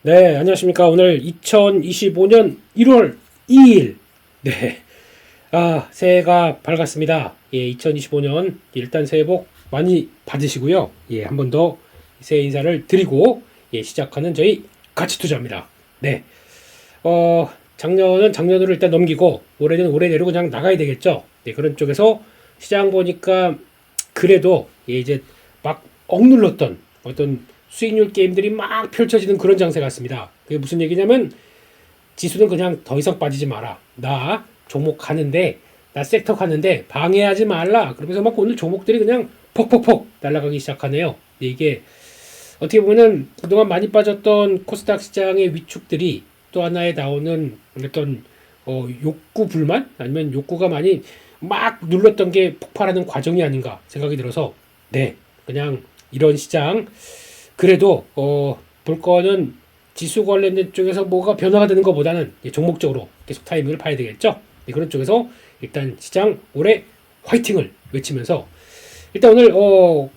네, 안녕하십니까. 오늘 2025년 1월 2일. 네. 새해가 밝았습니다. 예, 2025년 일단 새해 복 많이 받으시고요. 예, 한 번 더 새해 인사를 드리고 예, 시작하는 저희 가치 투자입니다. 네. 작년은 작년으로 일단 넘기고 올해는 올해대로 그냥 나가야 되겠죠. 네, 그런 쪽에서 시장 보니까 그래도 예, 이제 막 억눌렀던 어떤 수익률 게임들이 막 펼쳐지는 그런 장세 같습니다. 그게 무슨 얘기냐면 지수는 그냥 더 이상 빠지지 마라. 나 종목 가는데 나 섹터 가는데 방해하지 말라. 그러면서 막 오늘 종목들이 그냥 퍽퍽퍽 날아가기 시작하네요. 이게 어떻게 보면은 그동안 많이 빠졌던 코스닥 시장의 위축들이 또 하나에 나오는 어떤 욕구 불만 아니면 욕구가 많이 막 눌렀던 게 폭발하는 과정이 아닌가 생각이 들어서 네 그냥 이런 시장 그래도 볼 거는 지수 관련된 쪽에서 뭐가 변화가 되는 것보다는 종목적으로 계속 타이밍을 봐야 되겠죠. 네, 그런 쪽에서 일단 시장 올해 화이팅을 외치면서 일단 오늘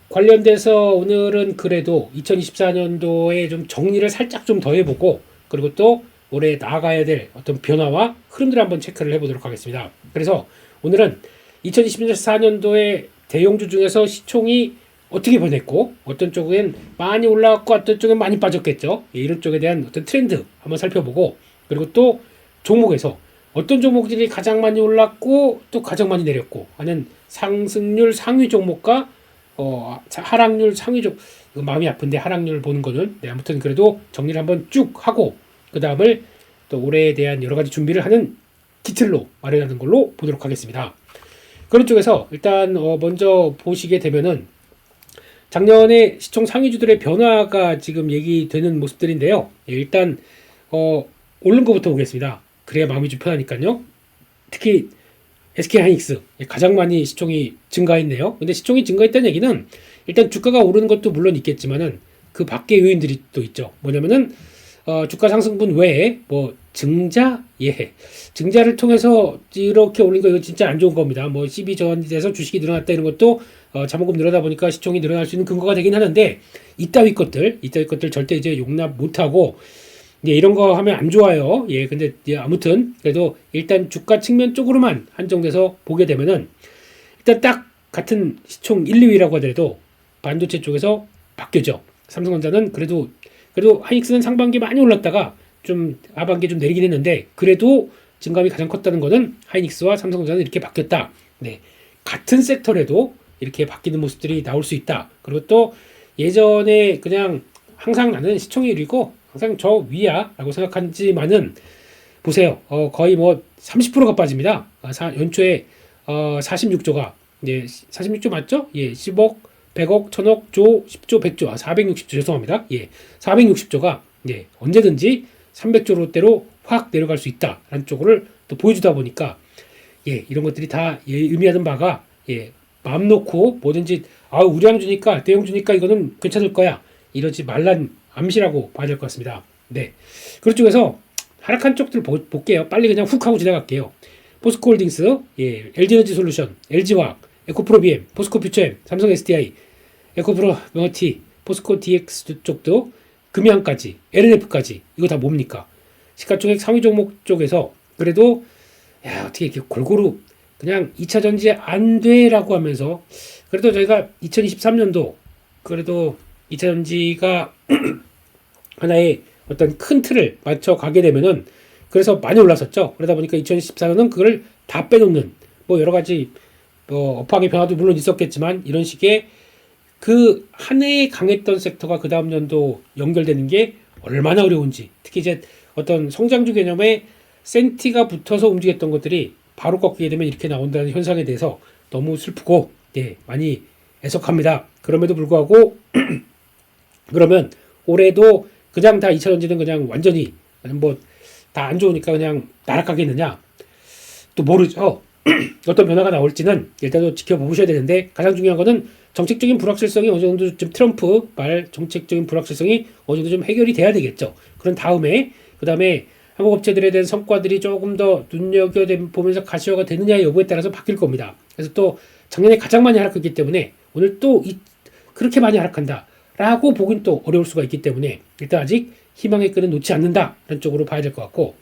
관련돼서 오늘은 그래도 2024년도에 좀 정리를 살짝 좀 더 해보고 그리고 또 올해 나아가야 될 어떤 변화와 흐름들을 한번 체크를 해보도록 하겠습니다. 그래서 오늘은 2024년도에 대형주 중에서 시총이 어떻게 변했고 어떤 쪽엔 많이 올라갔고 어떤 쪽엔 많이 빠졌겠죠. 이런 쪽에 대한 어떤 트렌드 한번 살펴보고 그리고 또 종목에서 어떤 종목들이 가장 많이 올랐고 또 가장 많이 내렸고 하는 상승률 상위 종목과 하락률 상위 종 이거 마음이 아픈데 하락률 보는 거는 네, 아무튼 그래도 정리를 한번 쭉 하고 그 다음을 또 올해에 대한 여러 가지 준비를 하는 기틀로 마련하는 걸로 보도록 하겠습니다. 그런 쪽에서 일단 먼저 보시게 되면은 작년에 시총 상위주들의 변화가 지금 얘기되는 모습들인데요. 예, 일단 오른 것부터 보겠습니다. 그래야 마음이 좀 편하니까요. 특히 SK하이닉스 가장 많이 시총이 증가했네요. 근데 시총이 증가했다는 얘기는 일단 주가가 오르는 것도 물론 있겠지만은 그 밖의 요인들이 또 있죠. 뭐냐면은 주가 상승분 외에 뭐 증자를 통해서 이렇게 올린 거 이거 진짜 안 좋은 겁니다. 뭐 12 전환돼서 주식이 늘어났다 이런 것도 자본금 늘어나다 보니까 시총이 늘어날 수 있는 근거가 되긴 하는데 이따위 것들 절대 이제 용납 못하고 이런 거 하면 안 좋아요. 예, 근데 아무튼 그래도 일단 주가 측면 쪽으로만 한정돼서 보게 되면은 일단 딱 같은 시총 1, 2위라고 하더라도 반도체 쪽에서 바뀌었죠. 삼성전자는 그래도 하이닉스는 상반기 많이 올랐다가 좀 하반기에 좀 내리긴 했는데 그래도 증감이 가장 컸다는 거는 하이닉스와 삼성전자는 이렇게 바뀌었다. 네, 같은 섹터라도 이렇게 바뀌는 모습들이 나올 수 있다. 그리고 또 예전에 그냥 항상 나는 시총이 1위고 항상 저 위야 라고 생각하지만은 보세요. 거의 뭐 30%가 빠집니다. 연초에 46조가 예, 46조 맞죠? 예, 10억, 100억, 1000억, 조, 10조, 100조, 460조 죄송합니다. 예, 460조가 예, 언제든지 300조대로 확 내려갈 수 있다라는 쪽을 또 보여주다 보니까 예, 이런 것들이 다 예, 의미하는 바가 예, 마음 놓고 뭐든지 우량 주니까 대형 주니까 이거는 괜찮을 거야 이러지 말란 암시라고 봐야 될 것 같습니다. 네, 그런 쪽에서 하락한 쪽들 볼게요. 빨리 그냥 훅 하고 지나갈게요. 포스코홀딩스, 예, LG에너지솔루션, LG화학, 에코프로비엠, 포스코퓨처엠, 삼성 SDI, 에코프로 명어티, 포스코 DX 쪽도 금양까지, LNF까지 이거 다 뭡니까? 시가총액 상위 종목 쪽에서 그래도 어떻게 이렇게 골고루 그냥 2차 전지 안 돼라고 하면서 그래도 저희가 2023년도 그래도 2차 전지가 하나의 어떤 큰 틀을 맞춰 가게 되면은 그래서 많이 올랐었죠. 그러다 보니까 2014년은 그걸 다 빼놓는 뭐 여러 가지 업황의 변화도 물론 있었겠지만 이런 식의 그 한 해에 강했던 섹터가 그 다음 년도 연결되는 게 얼마나 어려운지 특히 이제 어떤 성장주 개념에 센티가 붙어서 움직였던 것들이 바로 꺾이게 되면 이렇게 나온다는 현상에 대해서 너무 슬프고 예, 많이 애석합니다. 그럼에도 불구하고 그러면 올해도 그냥 다 2차 전지는 그냥 완전히 뭐 다 안 좋으니까 그냥 날아가겠느냐 또 모르죠. 어떤 변화가 나올지는 일단은 지켜보셔야 되는데 가장 중요한 거는 정책적인 불확실성이 어느 정도 좀 트럼프 말 정책적인 불확실성이 어느 정도 좀 해결이 돼야 되겠죠. 그런 다음에 그다음에 한국업체들에 대한 성과들이 조금 더 눈여겨보면서 가시화가 되느냐 여부에 따라서 바뀔 겁니다. 그래서 또 작년에 가장 많이 하락했기 때문에 오늘 또 그렇게 많이 하락한다 라고 보긴 또 어려울 수가 있기 때문에 일단 아직 희망의 끈은 놓지 않는다라는 쪽으로 봐야 될 것 같고,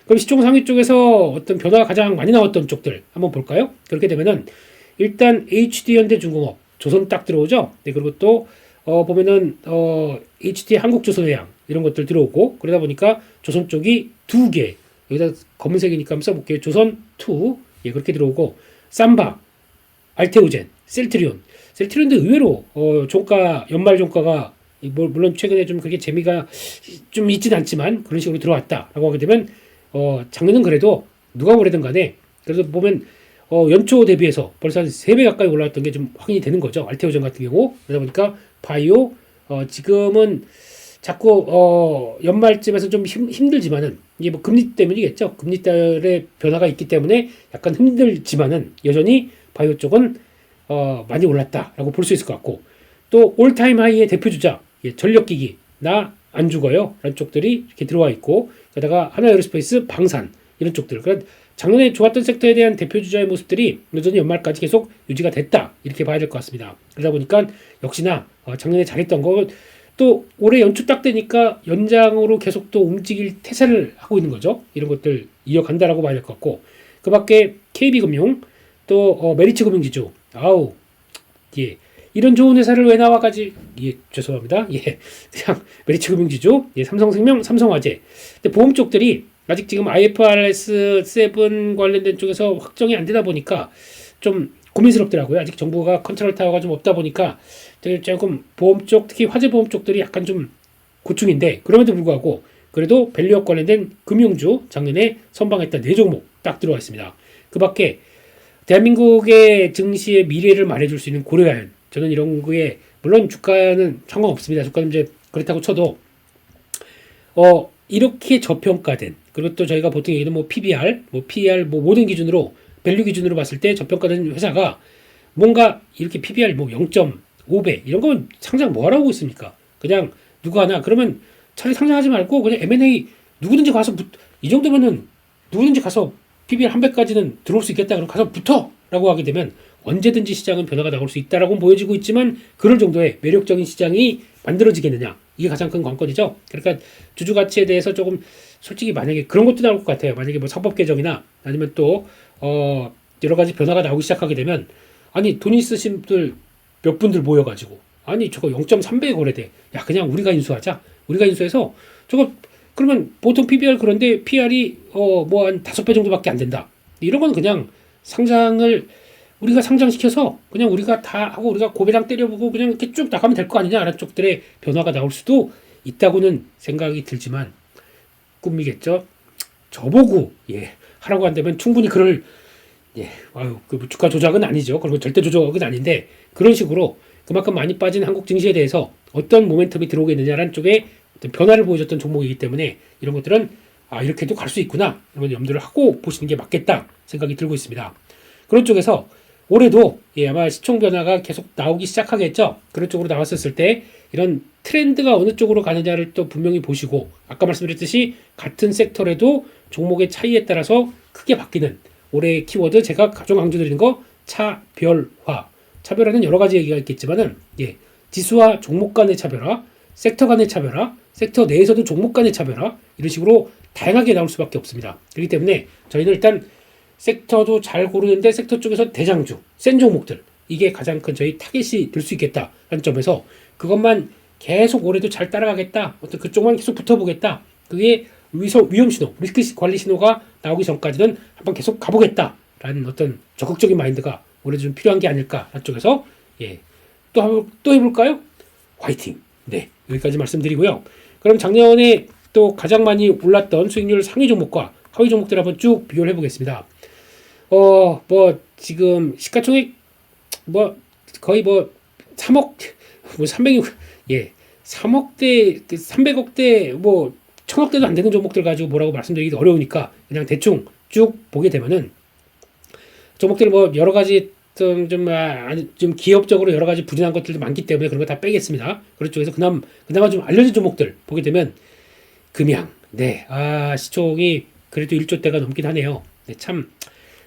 그럼 시총 상위 쪽에서 어떤 변화가 가장 많이 나왔던 쪽들 한번 볼까요? 그렇게 되면은 일단 HD현대중공업, 조선 딱 들어오죠. 네, 그리고 또 보면은 HD 한국조선해양 이런 것들 들어오고, 그러다 보니까 조선 쪽이 두 개, 여기다 검은색이니까 한번 써볼게요. 조선2, 예, 그렇게 들어오고, 삼바, 알테오젠, 셀트리온도 의외로 종가, 연말 종가가 물론 최근에 좀 그게 재미가 좀 있진 않지만 그런 식으로 들어왔다라고 하게 되면 작년은 그래도 누가 뭐래든 간에 그래서 보면 연초 대비해서 벌써 한 3배 가까이 올라왔던 게 좀 확인이 되는 거죠. 알테오전 같은 경우. 그러다 보니까 바이오 지금은 자꾸 연말쯤에서 좀 힘들지만은 이게 뭐 금리 때문이겠죠. 금리 달의 변화가 있기 때문에 약간 힘들지만은 여전히 바이오 쪽은 많이 올랐다라고 볼 수 있을 것 같고, 또 올타임 하이의 대표 주자, 예, 전력기기 나 안 죽어요 라는 쪽들이 이렇게 들어와 있고, 게다가 하나에어로스페이스, 방산 이런 쪽들, 그러니까 작년에 좋았던 섹터에 대한 대표 주자의 모습들이 여전히 연말까지 계속 유지가 됐다 이렇게 봐야 될 것 같습니다. 그러다 보니까 역시나 작년에 잘했던 거 또 올해 연초 딱 되니까 연장으로 계속 또 움직일 태세를 하고 있는 거죠. 이런 것들 이어간다라고 봐야 될 것 같고, 그 밖에 KB금융 또 메리츠금융지주, 아우, 예, 이런 좋은 회사를 왜 나와가지, 예, 죄송합니다. 예, 그냥 메리츠금융지주, 예, 삼성생명, 삼성화재. 근데 보험 쪽들이 아직 지금 IFRS 7 관련된 쪽에서 확정이 안 되다 보니까 좀 고민스럽더라고요. 아직 정부가 컨트롤 타워가 좀 없다 보니까 조금 보험 쪽, 특히 화재 보험 쪽들이 약간 좀 고충인데, 그럼에도 불구하고 그래도 밸류업 관련된 금융주 작년에 선방했던 4종목 딱 들어와 있습니다. 그 밖에 대한민국의 증시의 미래를 말해줄 수 있는 고려아연, 저는 이런 거에 물론 주가는 상관없습니다. 주가는 이제 그렇다고 쳐도 이렇게 저평가된, 그리고 또 저희가 보통 얘기하는 뭐 PBR, 뭐 PER, 뭐 모든 기준으로 밸류 기준으로 봤을 때 저평가된 회사가 뭔가 이렇게 PBR 뭐 0.5배 이런 거면 상장 뭐 하라고 있습니까? 그냥 누구 하나 그러면 차라리 상장하지 말고 그냥 M&A 누구든지 가서 이 정도면은 누구든지 가서 PBR 한 배까지는 들어올 수 있겠다. 그럼 가서 붙어라고 하게 되면 언제든지 시장은 변화가 나올 수 있다라고 보여지고 있지만, 그럴 정도의 매력적인 시장이 만들어지겠느냐, 이게 가장 큰 관건이죠. 그러니까 주주 가치에 대해서 조금 솔직히 만약에 그런 것도 나올 것 같아요. 만약에 뭐 사법 개정이나 아니면 또 여러 가지 변화가 나오기 시작하게 되면, 아니 돈 있으신 분들 몇 분들 모여가지고 아니 저거 0.3배에 거래돼, 야 그냥 우리가 인수하자, 우리가 인수해서 저거 그러면 보통 PBR 그런데 PR이 뭐 한 5배 정도밖에 안 된다. 이런 건 그냥 상장을 우리가 상장시켜서 그냥 우리가 다 하고 우리가 고배당 때려보고 그냥 이렇게 쭉 나가면 될 거 아니냐라는 쪽들의 변화가 나올 수도 있다고는 생각이 들지만, 꿈이겠죠. 저보고 예 하라고 한다면 충분히 그럴, 예, 아유, 그 주가 조작은 아니죠. 그리고 절대 조작은 아닌데, 그런 식으로 그만큼 많이 빠진 한국 증시에 대해서 어떤 모멘텀이 들어오겠느냐라는 쪽에 어떤 변화를 보여줬던 종목이기 때문에 이런 것들은 이렇게도 갈 수 있구나, 이런 염두를 하고 보시는 게 맞겠다 생각이 들고 있습니다. 그런 쪽에서 올해도 아마 시총 변화가 계속 나오기 시작하겠죠. 그런 쪽으로 나왔었을 때 이런 트렌드가 어느 쪽으로 가느냐를 또 분명히 보시고, 아까 말씀드렸듯이 같은 섹터라도 종목의 차이에 따라서 크게 바뀌는 올해의 키워드, 제가 가장 강조드리는 거 차별화. 차별화는 여러 가지 얘기가 있겠지만은, 지수와 종목 간의 차별화, 섹터 간의 차별화, 섹터 내에서도 종목 간의 차별화, 이런 식으로 다양하게 나올 수밖에 없습니다. 그렇기 때문에 저희는 일단 섹터도 잘 고르는데 섹터 쪽에서 대장주, 센 종목들, 이게 가장 큰 저희 타겟이 될 수 있겠다라는 점에서 그것만 계속 올해도 잘 따라가겠다, 어떤 그쪽만 계속 붙어보겠다, 그게 위험 신호, 리스크 관리 신호가 나오기 전까지는 한번 계속 가보겠다라는 어떤 적극적인 마인드가 올해도 좀 필요한 게 아닐까라는 쪽에서 또 해볼까요? 화이팅! 네, 여기까지 말씀드리고요. 그럼 작년에 또 가장 많이 올랐던 수익률 상위 종목과 하위 종목들 한번 쭉 비교를 해보겠습니다. 뭐 지금 시가총액 뭐 거의 뭐 3억 뭐 300억 3억대 300억대 뭐 1000억대도 안 되는 종목들 가지고 뭐라고 말씀드리기 어려우니까 그냥 대충 쭉 보게 되면은 종목들 뭐 여러 가지 좀 기업적으로 여러 가지 부진한 것들도 많기 때문에 그런 거 다 빼겠습니다. 그런 쪽에서 그나마 좀 알려진 종목들 보게 되면 금양, 시총이 그래도 1조대가 넘긴 하네요. 참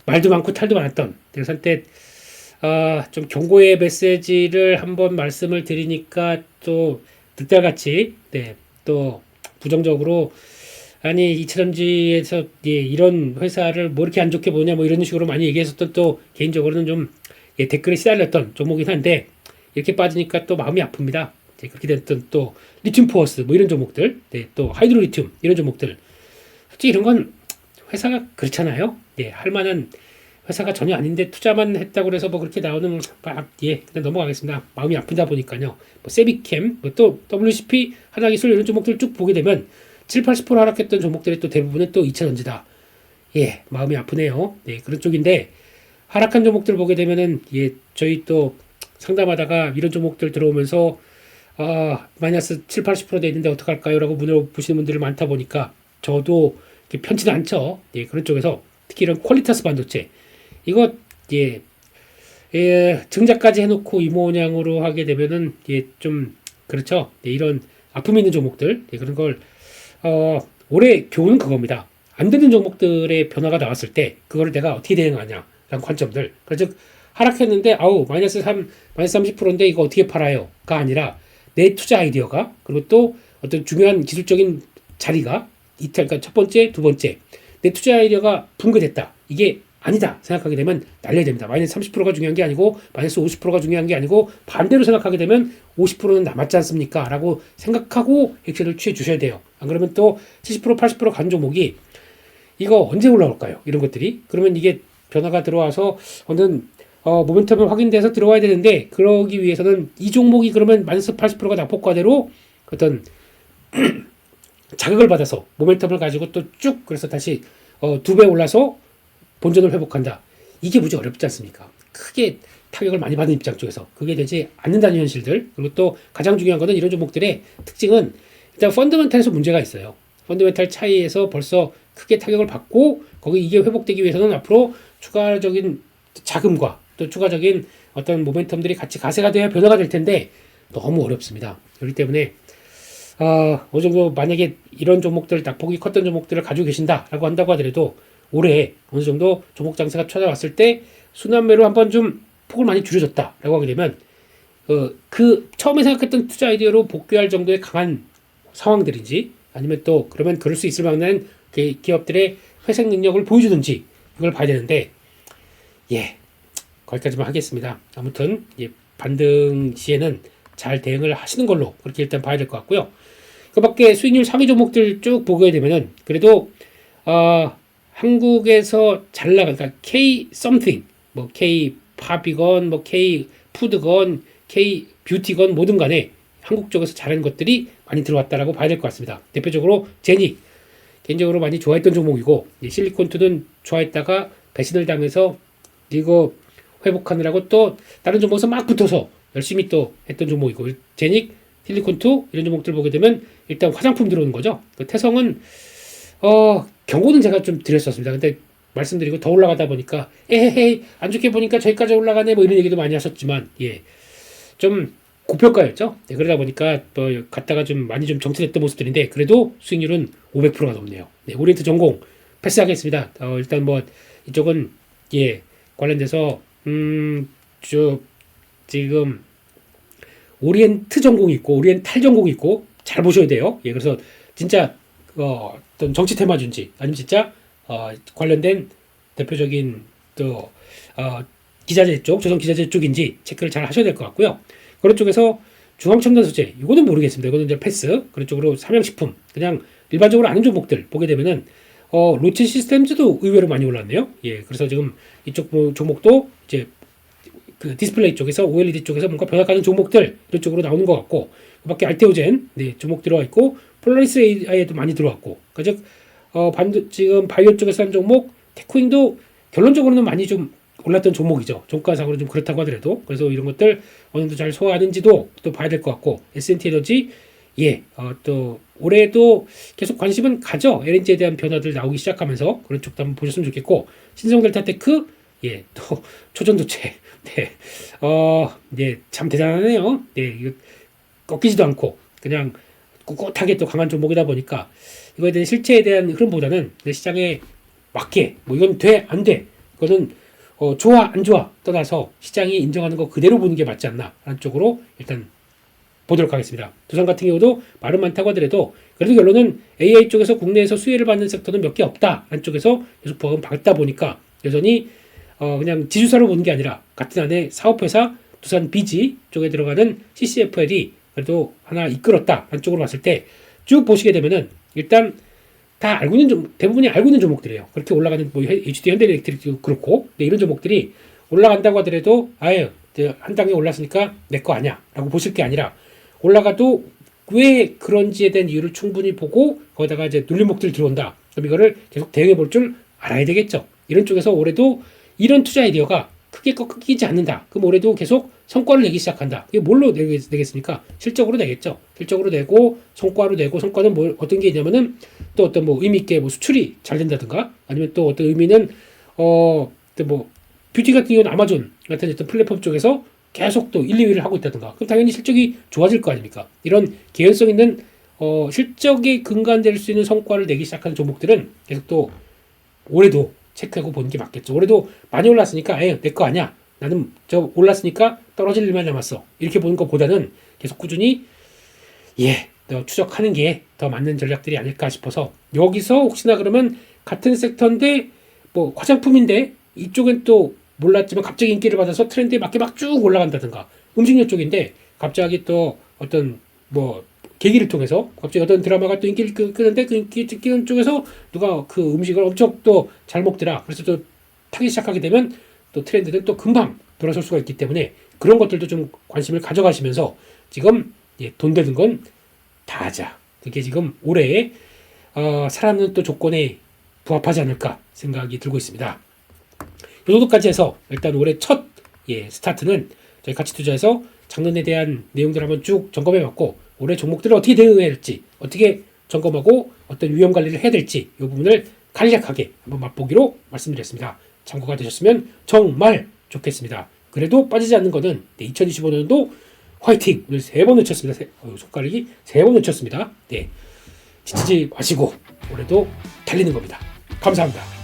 말도 많고 탈도 많았던, 그래서 한때 좀 경고의 메시지를 한번 말씀을 드리니까 또 늑대같이 또 부정적으로 아니 2차전지에서 예, 이런 회사를 뭐 이렇게 안 좋게 보냐 뭐 이런 식으로 많이 얘기했었던 또 개인적으로는 좀 예, 댓글에 시달렸던 종목이긴 한데 이렇게 빠지니까 또 마음이 아픕니다. 예, 그렇게 됐던 또 리튬 포어스 뭐 이런 종목들, 네, 또 하이드로 리튬 이런 종목들 솔직히 이런 건 회사가 그렇잖아요. 예, 할 만한 회사가 전혀 아닌데 투자만 했다고 해서 뭐 그렇게 나오는 예, 그냥 넘어가겠습니다. 마음이 아프다 보니까요. 뭐 세비캠, 뭐 또 WCP, 하나기술 이런 종목들 쭉 보게 되면 7, 80% 하락했던 종목들이 또 대부분은 또 2차전지다. 예, 마음이 아프네요. 네, 그런 쪽인데 하락한 종목들 보게 되면은 예, 저희 또 상담하다가 이런 종목들 들어오면서 마이너스 7, 80%돼 있는데 어떡할까요? 라고 물어보시는 분들이 많다 보니까 저도 편치는 않죠. 예, 그런 쪽에서 특히 이런 퀄리타스 반도체 이거 예, 증자까지 해놓고 이 모양으로 하게 되면은 예, 좀 그렇죠. 예, 이런 아픔 있는 종목들 예, 그런 걸 올해 교훈은 그겁니다. 안 되는 종목들의 변화가 나왔을 때 그거를 내가 어떻게 대응하냐라는 관점들. 그래서 즉 하락했는데 아우 마이너스 3, 마이너스 30%인데 이거 어떻게 팔아요?가 아니라 내 투자 아이디어가 그리고 또 어떤 중요한 기술적인 자리가 그러니까 첫 번째, 두 번째 내 투자 아이디어가 붕괴됐다. 이게 아니다 생각하게 되면 날려야 됩니다. 마이너스 30%가 중요한 게 아니고 마이너스 50%가 중요한 게 아니고 반대로 생각하게 되면 50%는 남았지 않습니까? 라고 생각하고 액션을 취해 주셔야 돼요. 안 그러면 또 70%, 80% 간 종목이 이거 언제 올라올까요? 이런 것들이 그러면 이게 변화가 들어와서 어떤 모멘텀을 확인돼서 들어와야 되는데 그러기 위해서는 이 종목이 그러면 마이너스 80%가 낙폭과대로 어떤 자극을 받아서 모멘텀을 가지고 또 쭉 그래서 다시 2배 올라서 본전을 회복한다. 이게 무지 어렵지 않습니까? 크게 타격을 많이 받는 입장 쪽에서 그게 되지 않는다는 현실들. 그리고 또 가장 중요한 것은 이런 종목들의 특징은 일단 펀더멘탈에서 문제가 있어요. 펀더멘탈 차이에서 벌써 크게 타격을 받고 거기 이게 회복되기 위해서는 앞으로 추가적인 자금과 또 추가적인 어떤 모멘텀들이 같이 가세가 돼야 변화가 될 텐데 너무 어렵습니다. 그렇기 때문에 어느 정도 만약에 이런 종목들 낙폭이 컸던 종목들을 가지고 계신다라고 한다고 하더라도 올해 어느 정도 종목 장세가 찾아왔을 때 순환매로 한번 좀 폭을 많이 줄여줬다라고 하게 되면 그 처음에 생각했던 투자 아이디어로 복귀할 정도의 강한 상황들인지 아니면 또 그러면 그럴 수 있을 만한 기업들의 회생 능력을 보여주든지 이걸 봐야 되는데 예 거기까지만 하겠습니다. 아무튼 예, 반등 시에는 잘 대응을 하시는 걸로 그렇게 일단 봐야 될 것 같고요. 그 밖에 수익률 상위 종목들 쭉 보게 되면은 그래도 한국에서 잘 나간 그러니까 K something 뭐 K 팝이건 뭐 K 푸드건 K 뷰티건 뭐든 간에 한국 쪽에서 잘하는 것들이 많이 들어왔다라고 봐야 될 것 같습니다. 대표적으로 제니 개인적으로 많이 좋아했던 종목이고 실리콘투는 좋아했다가 배신을 당해서 이거 회복하느라고 또 다른 종목에서 막 붙어서 열심히 또 했던 종목이고 제닉, 실리콘투 이런 종목들 보게 되면 일단 화장품 들어오는 거죠. 태성은 경고는 제가 좀 드렸었습니다. 근데 말씀드리고 더 올라가다 보니까 에헤헤 안 좋게 보니까 저기까지 올라가네 뭐 이런 얘기도 많이 하셨지만 예 좀 고평가였죠. 네, 그러다 보니까 또 갔다가 좀 많이 좀 정체됐던 모습들인데 그래도 수익률은 500%가 넘네요. 네, 오리엔트 전공 패스하겠습니다. 일단 뭐 이쪽은 예 관련돼서 지금 오리엔트 전공이 있고 오리엔탈 전공이 있고 잘 보셔야 돼요. 예, 그래서 진짜 어떤 정치 테마주인지 아니면 진짜 관련된 대표적인 또 기자재 쪽, 조선 기자재 쪽인지 체크를 잘 하셔야 될 것 같고요. 그런 쪽에서 중앙첨단 소재 이거는 모르겠습니다. 이거는 이제 패스. 그런 쪽으로 삼양식품 그냥 일반적으로 아는 종목들 보게 되면은 로체 시스템즈도 의외로 많이 올랐네요. 예, 그래서 지금 이쪽 종목도 이제 그 디스플레이 쪽에서 OLED 쪽에서 뭔가 변화가는 종목들 이런 쪽으로 나오는 것 같고 그밖에 알테오젠 네 종목 들어와 있고 폴라리스 AI에도 많이 들어왔고 그러니까 즉 지금 바이오 쪽에서 한 종목 테크윙도 결론적으로는 많이 좀 올랐던 종목이죠. 종가상으로 좀 그렇다고 하더라도 그래서 이런 것들 어느 정도 잘 소화하는지도 또 봐야 될 것 같고 S&T 에너지 예 또 올해도 계속 관심은 가죠. LNG에 대한 변화들 나오기 시작하면서 그런 쪽도 한번 보셨으면 좋겠고 신성델타테크 예 또 초전도체 네 네 참 대단하네요. 네 이거 꺾이지도 않고 그냥 꿋꿋하게 또 강한 종목이다 보니까 이거에 대한 실체에 대한 흐름보다는 시장에 맞게 뭐 이건 돼 안 돼 이거는 좋아 안 좋아 떠나서 시장이 인정하는 거 그대로 보는 게 맞지 않나 하는 쪽으로 일단 보도록 하겠습니다. 두산 같은 경우도 말은 많다고 하더라도 그래도 결론은 AI 쪽에서 국내에서 수혜를 받는 섹터는 몇 개 없다. 한쪽에서 계속 보험 받다 보니까 여전히 그냥 지주사로 보는 게 아니라 같은 안에 사업회사 두산 비지 쪽에 들어가는 CCFL이 그래도 하나 이끌었다. 한쪽으로 봤을 때 쭉 보시게 되면은 일단 다 알고 있는 대부분이 알고 있는 종목들이에요. 그렇게 올라가는 뭐 HD 현대일렉트릭도 그렇고 이런 종목들이 올라간다고 하더라도 아예 한 단계 올랐으니까 내 거 아니야라고 보실 게 아니라 올라가도 왜 그런지에 대한 이유를 충분히 보고 거기다가 이제 눌림목들 들어온다. 그럼 이거를 계속 대응해 볼 줄 알아야 되겠죠. 이런 쪽에서 올해도 이런 투자 아이디어가 크게 꺾이지 않는다. 그럼 올해도 계속 성과를 내기 시작한다. 이게 뭘로 내겠습니까? 실적으로 내겠죠. 실적으로 내고 성과로 내고 성과는 뭘 어떤 게 있냐면은 또 어떤 뭐 의미 있게 뭐 수출이 잘 된다든가 아니면 또 어떤 의미는 또 뭐 뷰티 같은 경우는 아마존 같은 어떤 플랫폼 쪽에서 계속 또 1, 2위를 하고 있다든가 그럼 당연히 실적이 좋아질 거 아닙니까? 이런 개연성 있는 실적이 근간될 수 있는 성과를 내기 시작하는 종목들은 계속 또 올해도 체크하고 보는 게 맞겠죠. 올해도 많이 올랐으니까 내 거 아니야. 나는 저 올랐으니까 떨어질 일만 남았어. 이렇게 보는 것보다는 계속 꾸준히 추적하는 게 더 맞는 전략들이 아닐까 싶어서 여기서 혹시나 그러면 같은 섹터인데 뭐 화장품인데 이쪽은 또 몰랐지만 갑자기 인기를 받아서 트렌드에 맞게 막 쭉 올라간다든가 음식료 쪽인데 갑자기 또 어떤 뭐 계기를 통해서 갑자기 어떤 드라마가 또 인기를 끄는데 그 인기 끄는 쪽에서 누가 그 음식을 엄청 또 잘 먹더라. 그래서 또 타기 시작하게 되면 또 트렌드는 또 금방 돌아설 수가 있기 때문에 그런 것들도 좀 관심을 가져가시면서 지금 돈 되는 건 다 하자. 그게 지금 올해의 살아남는 또 조건에 부합하지 않을까 생각이 들고 있습니다. 이 정도까지 해서 일단 올해 첫 스타트는 저희 가치 투자에서 작년에 대한 내용들을 한번 쭉 점검해봤고 올해 종목들을 어떻게 대응해야 될지 어떻게 점검하고 어떤 위험 관리를 해야 될지 이 부분을 간략하게 한번 맛보기로 말씀드렸습니다. 참고가 되셨으면 정말 좋겠습니다. 그래도 빠지지 않는 거는 2025년도 화이팅! 오늘 3번 놓쳤습니다. 손가락이 3번 놓쳤습니다. 지치지 마시고 올해도 달리는 겁니다. 감사합니다.